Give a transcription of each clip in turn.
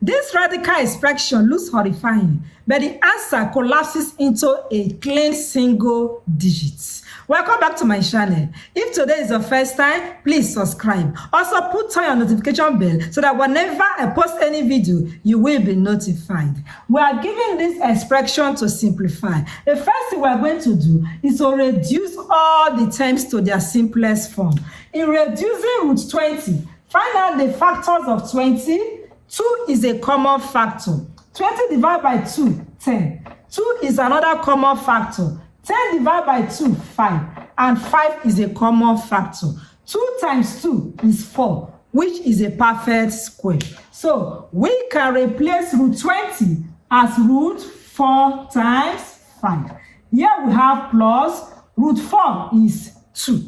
This radical expression looks horrifying, but the answer collapses into a clean single digit. Welcome back to my channel. If today is your first time, please subscribe. Also put on your notification bell so that whenever I post any video, you will be notified. We are giving this expression to simplify. The first thing we are going to do is to reduce all the terms to their simplest form. In reducing root 20, find out the factors of 20. 2 is a common factor. 20 divided by 2, 10. 2 is another common factor. 10 divided by 2, 5. And 5 is a common factor. 2 times 2 is 4, which is a perfect square. So we can replace root 20 as root 4 times 5. Here we have plus root 4 is 2.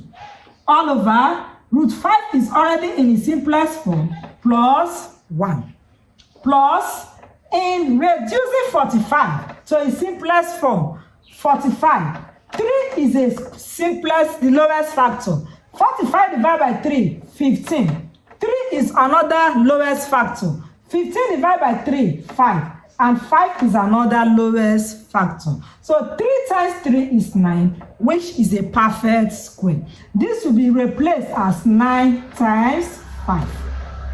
All over root 5 is already in its simplest form, plus 1. Plus, in reducing 45 to its simplest form, 45. 3 is the simplest, the lowest factor. 45 divided by 3, 15. 3 is another lowest factor. 15 divided by 3, 5. And 5 is another lowest factor. So 3 times 3 is 9, which is a perfect square. This will be replaced as 9 times 5.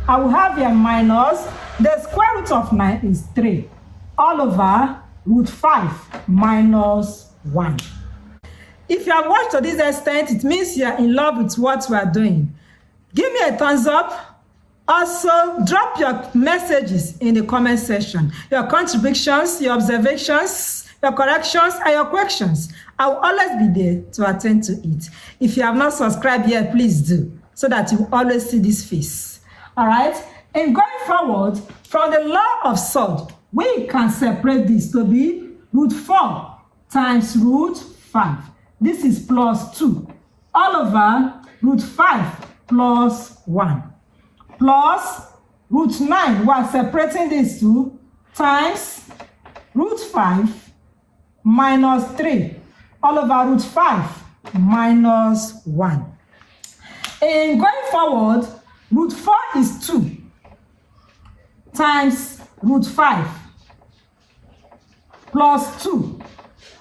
I will have here minus, the square root of 9 is 3. All over root 5 minus 1. If you have watched to this extent, it means you are in love with what we are doing. Give me a thumbs up. Also, drop your messages in the comment section. Your contributions, your observations, your corrections, and your questions. I will always be there to attend to it. If you have not subscribed yet, please do, so that you will always see this face. All right? And going forward, from the law of Surds, we can separate this to be root 4 times root 5. This is plus 2. All over root 5 plus 1. Plus root 9, we are separating these two, times root 5 minus 3. All over root 5 minus 1. And going forward, root 4 is 2 times root 5 plus 2.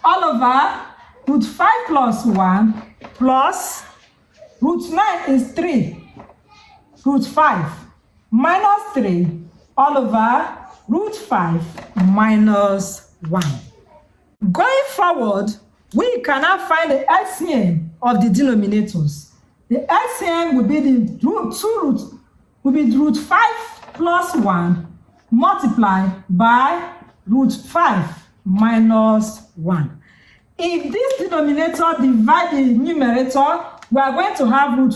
All over root 5 plus 1 plus root 9 is 3 root 5 minus 3 all over root 5 minus 1. Going forward, we can now find the LCM of the denominators. The LCM will be the root 5 plus 1 multiplied by root 5 minus 1. If this denominator divides the numerator, we are going to have root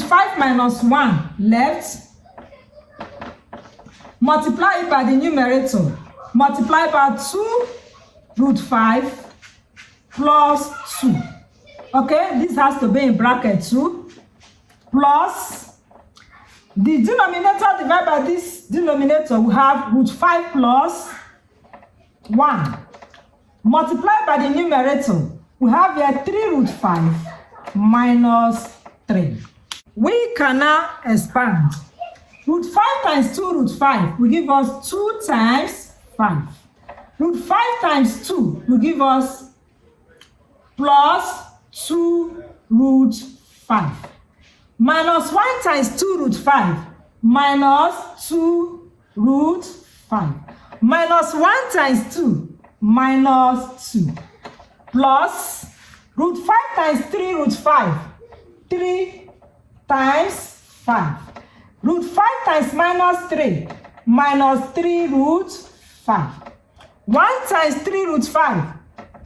5 minus 1 left. Multiply it by the numerator. Multiply by 2 root 5 plus 2. Okay, this has to be in bracket 2, plus the denominator divided by this denominator, we have root 5 plus 1. Multiplied by the numerator, we have here 3 root 5 minus 3. We can now expand. Root 5 times 2 root 5 will give us 2 times 5. Root 5 times 2 will give us plus 2 root 5. Minus 1 times 2 root 5 minus 2 root 5. Minus 1 times 2 minus 2. Plus root 5 times 3 root 5. 3 times 5. Root 5 times minus 3 minus 3 root 5. 1 times 3 root 5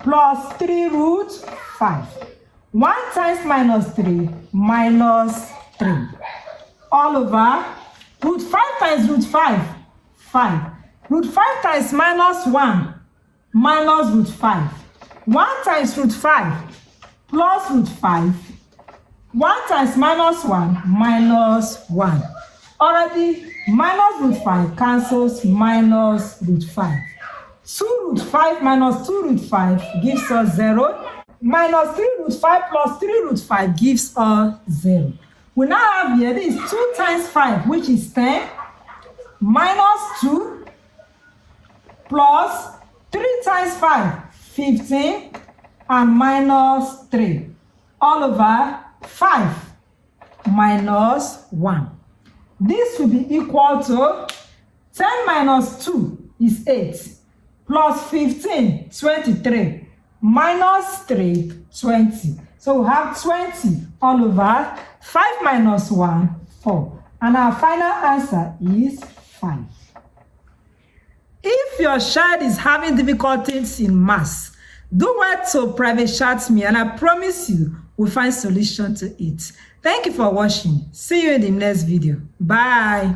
plus 3 root 5. 1 times minus 3 minus 3. All over root 5 times root 5, 5. Root 5 times minus 1 minus root 5. 1 times root 5 plus root 5. 1 times minus 1 minus 1. Already minus root 5 cancels minus root 5. 2 root 5 minus 2 root 5 gives us 0. Minus 3 root 5 plus 3 root 5 gives us 0. We now have here, this is 2 times 5, which is 10. minus 2 plus 3 times 5, 15, and minus 3 all over 5 minus 1. This will be equal to 10 minus 2 is 8, plus 15, 23, minus 3, 20. So we have 20 all over 5 minus 1, 4. And our final answer is 5. If your child is having difficulties in maths, do well to private chat me, and I promise you we'll find solution to it. Thank you for watching. See you in the next video. Bye.